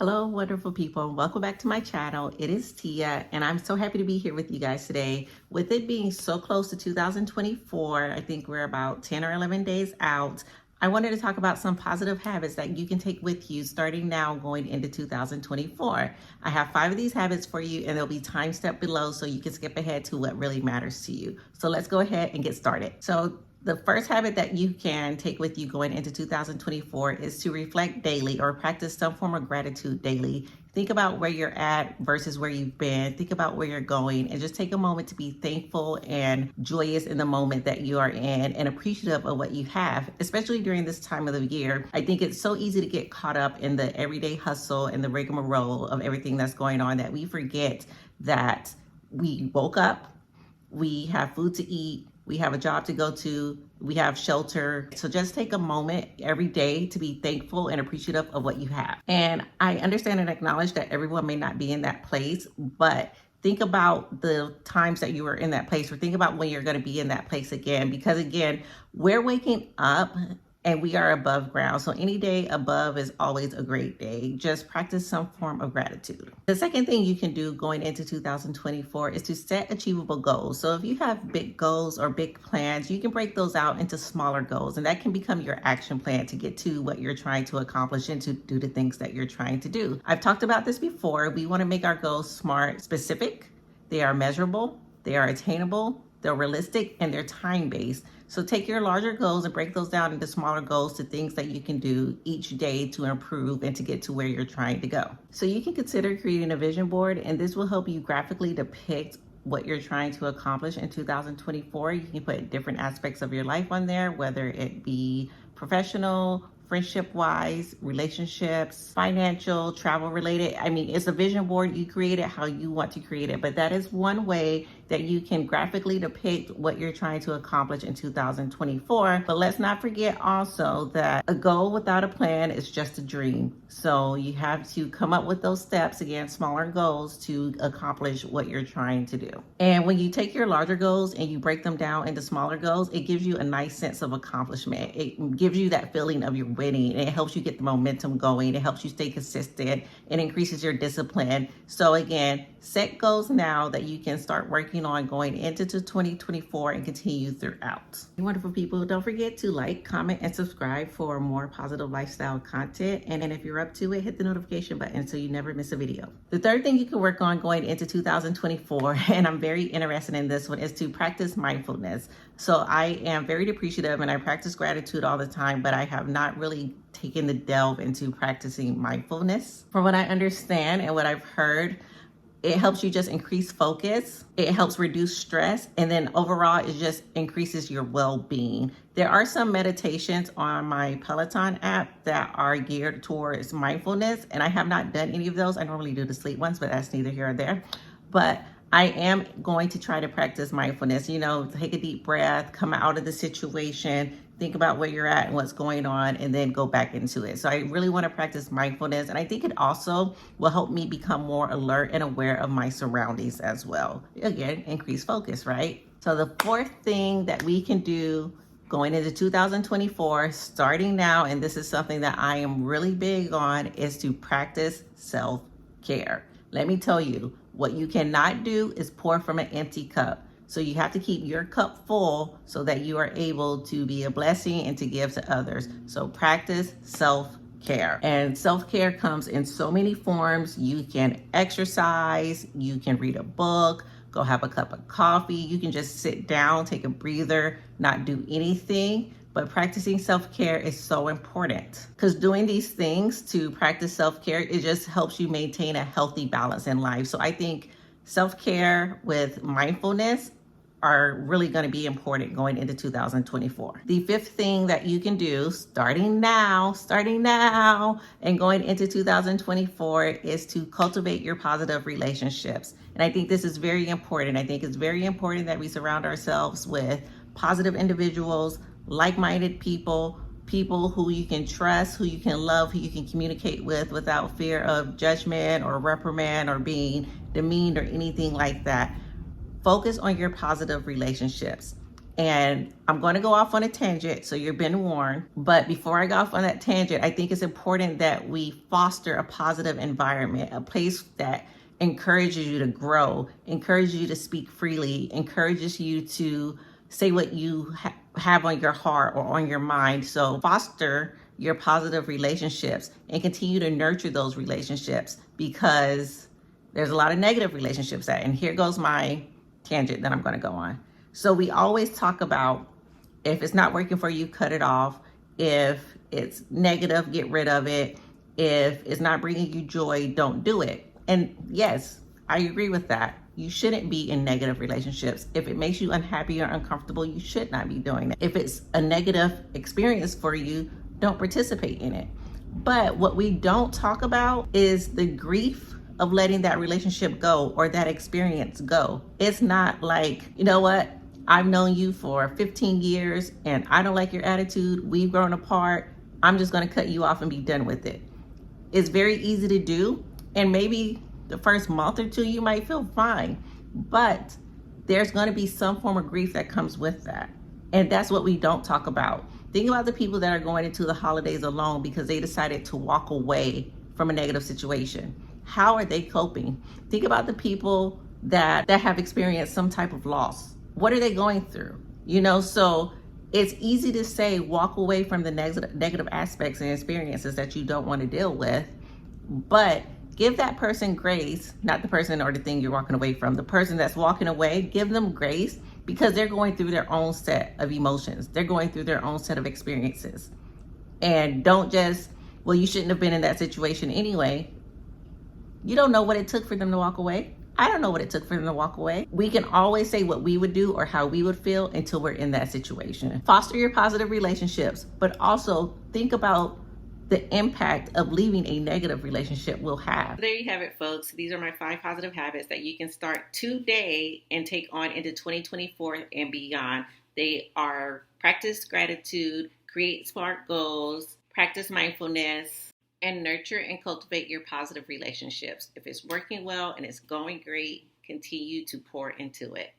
Hello, wonderful people. Welcome back to my channel. It is Tia, and I'm so happy to be here with you guys today. With it being so close to 2024, I think we're about 10 or 11 days out. I wanted to talk about some positive habits that you can take with you starting now going into 2024. I have 5 of these habits for you, and they'll be time stepped below so you can skip ahead to what really matters to you. So let's go ahead and get started. So the first habit that you can take with you going into 2024 is to reflect daily or practice some form of gratitude daily. Think about where you're at versus where you've been. Think about where you're going and just take a moment to be thankful and joyous in the moment that you are in and appreciative of what you have, especially during this time of the year. I think it's so easy to get caught up in the everyday hustle and the rigmarole of everything that's going on that we forget that we woke up, we have food to eat, we have a job to go to, we have shelter. So just take a moment every day to be thankful and appreciative of what you have. And I understand and acknowledge that everyone may not be in that place, but think about the times that you were in that place, or think about when you're going to be in that place again, because again, we're waking up and we are above ground. So any day above is always a great day. Just practice some form of gratitude. The second thing you can do going into 2024 is to set achievable goals. So if you have big goals or big plans, you can break those out into smaller goals, and that can become your action plan to get to what you're trying to accomplish and to do the things that you're trying to do. I've talked about this before. We want to make our goals SMART, specific, they are measurable, they are attainable, they're realistic, and they're time-based. So take your larger goals and break those down into smaller goals to things that you can do each day to improve and to get to where you're trying to go. So you can consider creating a vision board, and this will help you graphically depict what you're trying to accomplish in 2024. You can put different aspects of your life on there, whether it be professional, friendship-wise, relationships, financial, travel-related. I mean, it's a vision board. You create it how you want to create it, but that is one way that you can graphically depict what you're trying to accomplish in 2024. But let's not forget also that a goal without a plan is just a dream. So you have to come up with those steps, again, smaller goals to accomplish what you're trying to do. And when you take your larger goals and you break them down into smaller goals, it gives you a nice sense of accomplishment. It gives you that feeling of you're winning, and it helps you get the momentum going. It helps you stay consistent. It increases your discipline. So again, set goals now that you can start working on going into 2024 and continue throughout. Wonderful people, don't forget to like, comment, and subscribe for more positive lifestyle content. And then if you're up to it, hit the notification button so you never miss a video. The third thing you can work on going into 2024, and I'm very interested in this one, is to practice mindfulness. So I am very appreciative and I practice gratitude all the time, but I have not really taken the delve into practicing mindfulness. From what I understand and what I've heard, it helps you just increase focus. It helps reduce stress. And then overall, it just increases your well-being. There are some meditations on my Peloton app that are geared towards mindfulness. And I have not done any of those. I normally do the sleep ones, but that's neither here or there. But I am going to try to practice mindfulness. Take a deep breath, come out of the situation, think about where you're at and what's going on, and then go back into it. So I really want to practice mindfulness. And I think it also will help me become more alert and aware of my surroundings as well. Again, increase focus, right? So the fourth thing that we can do going into 2024, starting now, and this is something that I am really big on, is to practice self-care. Let me tell you, what you cannot do is pour from an empty cup. So you have to keep your cup full so that you are able to be a blessing and to give to others. So practice self-care. And self-care comes in so many forms. You can exercise, you can read a book, go have a cup of coffee. You can just sit down, take a breather, not do anything. But practicing self-care is so important, because doing these things to practice self-care, it just helps you maintain a healthy balance in life. So I think self-care with mindfulness are really going to be important going into 2024. The fifth thing that you can do starting now and going into 2024 is to cultivate your positive relationships. And I think this is very important. I think it's very important that we surround ourselves with positive individuals, like-minded people who you can trust, who you can love, who you can communicate with without fear of judgment or reprimand or being demeaned or anything like that. Focus on your positive relationships. And I'm going to go off on a tangent, so you've been warned. But before I go off on that tangent, I think it's important that we foster a positive environment, a place that encourages you to grow, encourages you to speak freely, encourages you to say what you have on your heart or on your mind. So foster your positive relationships and continue to nurture those relationships, because there's a lot of negative relationships that, and here goes my tangent that I'm going to go on. So we always talk about, if it's not working for you, cut it off. If it's negative, get rid of it. If it's not bringing you joy, don't do it. And yes, I agree with that. You shouldn't be in negative relationships. If it makes you unhappy or uncomfortable, you should not be doing that. If it's a negative experience for you, don't participate in it. But what we don't talk about is the grief of letting that relationship go or that experience go. It's not like, you know what, I've known you for 15 years and I don't like your attitude. We've grown apart. I'm just going to cut you off and be done with it. It's very easy to do. And maybe the first month or two, you might feel fine. But there's going to be some form of grief that comes with that. And that's what we don't talk about. Think about the people that are going into the holidays alone because they decided to walk away from a negative situation. How are they coping? Think about the people that have experienced some type of loss. What are they going through? So it's easy to say walk away from the negative aspects and experiences that you don't want to deal with, but give that person grace, not the person or the thing you're walking away from. The person that's walking away, give them grace, because they're going through their own set of emotions. They're going through their own set of experiences. And don't just, well, you shouldn't have been in that situation anyway. You don't know what it took for them to walk away. I don't know what it took for them to walk away. We can always say what we would do or how we would feel until we're in that situation. Foster your positive relationships, but also think about the impact of leaving a negative relationship will have. There you have it, folks. These are my 5 positive habits that you can start today and take on into 2024 and beyond. They are: practice gratitude, create smart goals, practice mindfulness, and nurture and cultivate your positive relationships. If it's working well and it's going great, continue to pour into it.